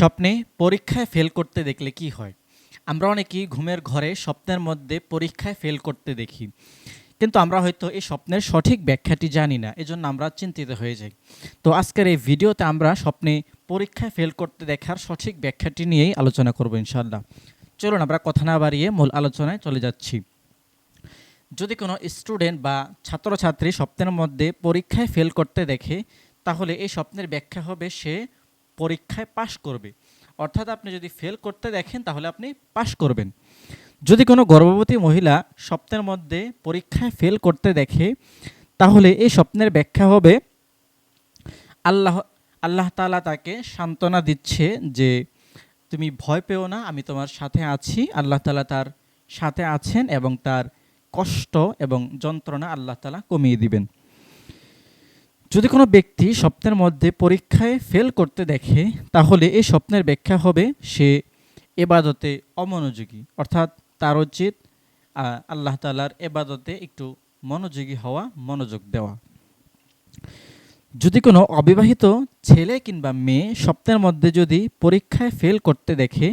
স্বপ্নে পরীক্ষায় ফেল করতে দেখলে কি হয়? আমরা অনেকেই ঘুমের ঘরে স্বপ্নের মধ্যে পরীক্ষায় ফেল করতে দেখি। কিন্তু আমরা হয়তো এই স্বপ্নের সঠিক ব্যাখ্যাটি জানি না। এজন্য আমরা চিন্তিত হয়ে যাই। তো আজকের এই ভিডিওতে আমরা স্বপ্নে পরীক্ষায় ফেল করতে দেখার সঠিক ব্যাখ্যাটি নিয়েই আলোচনা করব ইনশাআল্লাহ। চলুন আমরা কথা না বাড়িয়ে মূল আলোচনায় চলে যাচ্ছি। যদি কোনো স্টুডেন্ট বা ছাত্রছাত্রী স্বপ্নের মধ্যে পরীক্ষায় ফেল করতে দেখে, তাহলে এই স্বপ্নের ব্যাখ্যা হবে সে পরীক্ষায় পাশ করবে। অর্থাৎ আপনি যদি ফেল করতে দেখেন তাহলে আপনি পাশ করবেন। যদি কোনো গর্ভবতী মহিলা স্বপ্নের মধ্যে পরীক্ষায় ফেল করতে দেখে, তাহলে এই স্বপ্নের ব্যাখ্যা হবে আল্লাহ আল্লাহ তাআলা তাকে সান্ত্বনা দিচ্ছে যে তুমি ভয় পেও না, আমি তোমার সাথে আছি। আল্লাহ তাআলা তার সাথে আছেন এবং তার কষ্ট এবং যন্ত্রণা আল্লাহ তাআলা কমিয়ে দিবেন। যদি কোনো ব্যক্তি স্বপ্নের মধ্যে পরীক্ষায় ফেল করতে দেখে, তাহলে এই স্বপ্নের ব্যাখ্যা হবে সে এবাদতে অমনোযোগী। অর্থাৎ তার উচিত আল্লাহ তাআলার এবাদতে একটু মনোযোগী হওয়া, মনোযোগ দেওয়া। যদি কোনো অবিবাহিত ছেলে কিংবা মেয়ে স্বপ্নের মধ্যে যদি পরীক্ষায় ফেল করতে দেখে,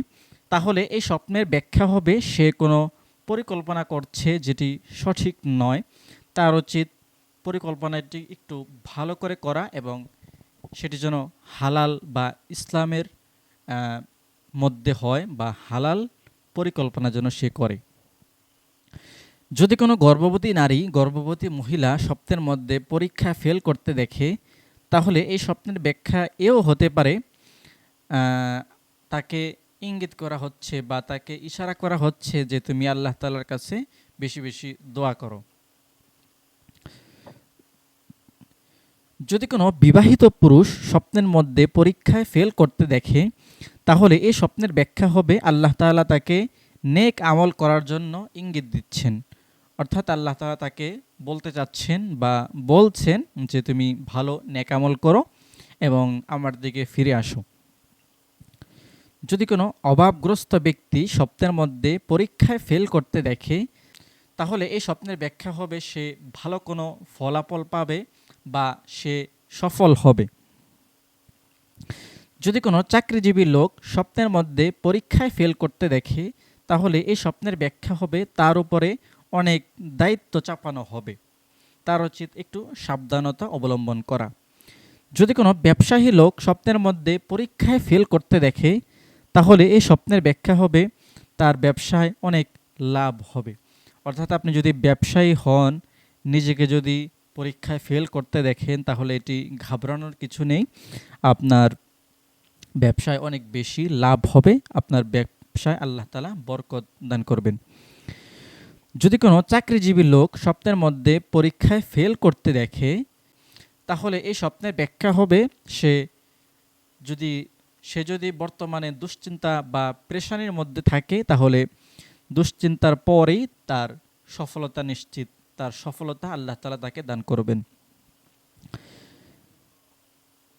তাহলে এই স্বপ্নের ব্যাখ্যা হবে সে কোনো পরিকল্পনা করছে যেটি সঠিক নয়। তার উচিত পরিকল্পনাটি একটু ভালো করে করা এবং সেটি যেন হালাল বা ইসলামের মধ্যে হয়, বা হালাল পরিকল্পনা যেন সে করে। যদি কোনো গর্ভবতী নারী, গর্ভবতী মহিলা স্বপ্নের মধ্যে পরীক্ষা ফেল করতে দেখে, তাহলে এই স্বপ্নের ব্যাখ্যা এও হতে পারে তাকে ইঙ্গিত করা হচ্ছে বা তাকে ইশারা করা হচ্ছে যে তুমি আল্লাহ তাআলার কাছে বেশি বেশি দোয়া করো। যদি কোনো বিবাহিত পুরুষ স্বপ্নের মধ্যে পরীক্ষায় ফেল করতে দেখে, তাহলে এই স্বপ্নের ব্যাখ্যা হবে আল্লাহ তাআলা তাকে নেক আমল করার জন্য ইঙ্গিত দিচ্ছেন। অর্থাৎ আল্লাহ তাআলা তাকে বলতে চাচ্ছেন বা বলছেন যে তুমি ভালো নেক আমল করো এবং আমার দিকে ফিরে আসো। যদি কোনো অভাবগ্রস্ত ব্যক্তি স্বপ্নের মধ্যে পরীক্ষায় ফেল করতে দেখে, তাহলে এই স্বপ্নের ব্যাখ্যা হবে সে ভালো কোনো ফলাফল পাবে বা সে সফল হবে। যদি কোনো চাকরিজীবী লোক স্বপ্নের মধ্যে পরীক্ষায় ফেল করতে দেখে, তাহলে এই স্বপ্নের ব্যাখ্যা হবে তার উপরে অনেক দায়িত্ব চাপানো হবে, তার উচিত একটু সাবধানতা অবলম্বন করা। যদি কোনো ব্যবসায়ী লোক স্বপ্নের মধ্যে পরীক্ষায় ফেল করতে দেখে, তাহলে এই স্বপ্নের ব্যাখ্যা হবে তার ব্যবসায় অনেক লাভ হবে। অর্থাৎ আপনি যদি ব্যবসায়ী হন, নিজেকে যদি পরীক্ষায় ফেল করতে দেখেন, তাহলে এটি ঘাবড়ানোর কিছু নেই। আপনার ব্যবসায় অনেক বেশি লাভ হবে, আপনার ব্যবসায় আল্লাহ তাআলা বরকত দান করবেন। যদি কোনো চাকরিজীবী লোক স্বপ্নের মধ্যে পরীক্ষায় ফেল করতে দেখে, তাহলে এই স্বপ্নের ব্যাখ্যা হবে সে যদি বর্তমানে দুশ্চিন্তা বা প্রেশানির মধ্যে থাকে, তাহলে দুশ্চিন্তার পরেই তার সফলতা নিশ্চিত, তার সফলতা আল্লাহ তাআলা তাকে দান করবেন।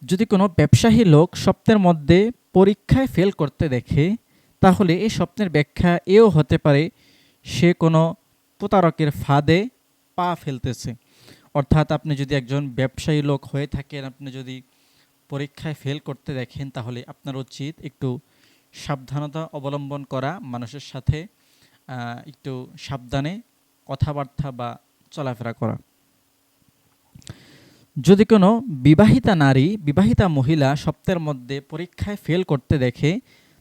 যদি কোনো ব্যবসায়ী লোক স্বপ্নের মধ্যে পরীক্ষায় ফেল করতে দেখে, তাহলে এই স্বপ্নের ব্যাখ্যা এও হতে পারে সে কোনো প্রতারকের ফাঁদে পা ফেলতেছে। অর্থাৎ আপনি যদি একজন ব্যবসায়ী লোক হয়ে থাকেন, আপনি যদি পরীক্ষায় ফেল করতে দেখেন, তাহলে আপনার উচিত একটু সাবধানতা অবলম্বন করা, মানুষের সাথে একটু সাবধানে কথাবার্তা বা চলাফেরা করা। যদি কোনো বিবাহিতা নারী, বিবাহিতা মহিলা স্বপ্নের মধ্যে পরীক্ষায় ফেল করতে দেখে,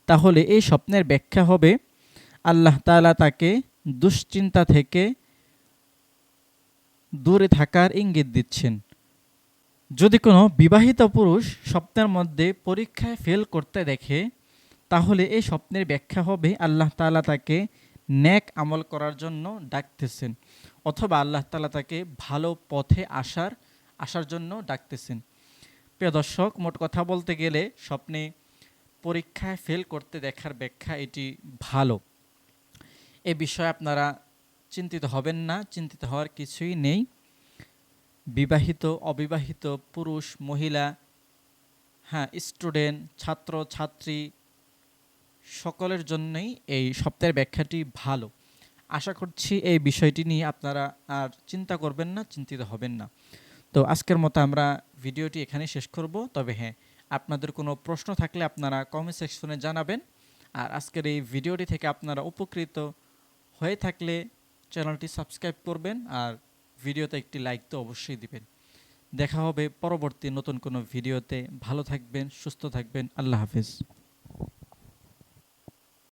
তাহলে এই স্বপ্নের ব্যাখ্যা হবে আল্লাহ তাআলা তাকে দুশ্চিন্তা থেকে দূরে থাকার ইঙ্গিত দিচ্ছেন। যদি কোনো বিবাহিত পুরুষ স্বপ্নের মধ্যে পরীক্ষায় ফেল করতে দেখে, তাহলে এই স্বপ্নের ব্যাখ্যা হবে আল্লাহ তাআলা তাকে নেক আমল করার জন্য ডাকতেছেন, অথবা আল্লাহ তাআলা তাকে ভালো পথে আসার জন্য ডাকতেছেন। প্রিয় দর্শক, মোট কথা বলতে গেলে স্বপ্নে পরীক্ষায় ফেল করতে দেখার ব্যাখ্যা এটি ভালো। এ বিষয়ে আপনারা চিন্তিত হবেন না, চিন্তিত হওয়ার কিছুই নেই। বিবাহিত, অবিবাহিত, পুরুষ, মহিলা, স্টুডেন্ট, ছাত্র, ছাত্রী, সকলের জন্যই এই স্বপ্নের ব্যাখ্যাটি ভালো। আশা করছি এই বিষয়টি নিয়ে আপনারা আর চিন্তা করবেন না, চিন্তিত হবেন না। তো আজকের মতো আমরা ভিডিওটি এখানে শেষ করব। তবে আপনাদের কোনো প্রশ্ন থাকলে আপনারা কমেন্ট সেকশনে জানাবেন। আর আজকের এই ভিডিওটি থেকে আপনারা উপকৃত হয়ে থাকলে চ্যানেলটি সাবস্ক্রাইব করবেন আর ভিডিওতে একটি লাইক তো অবশ্যই দিবেন। দেখা হবে পরবর্তী নতুন কোনো ভিডিওতে। ভালো থাকবেন, সুস্থ থাকবেন। আল্লাহ হাফেজ।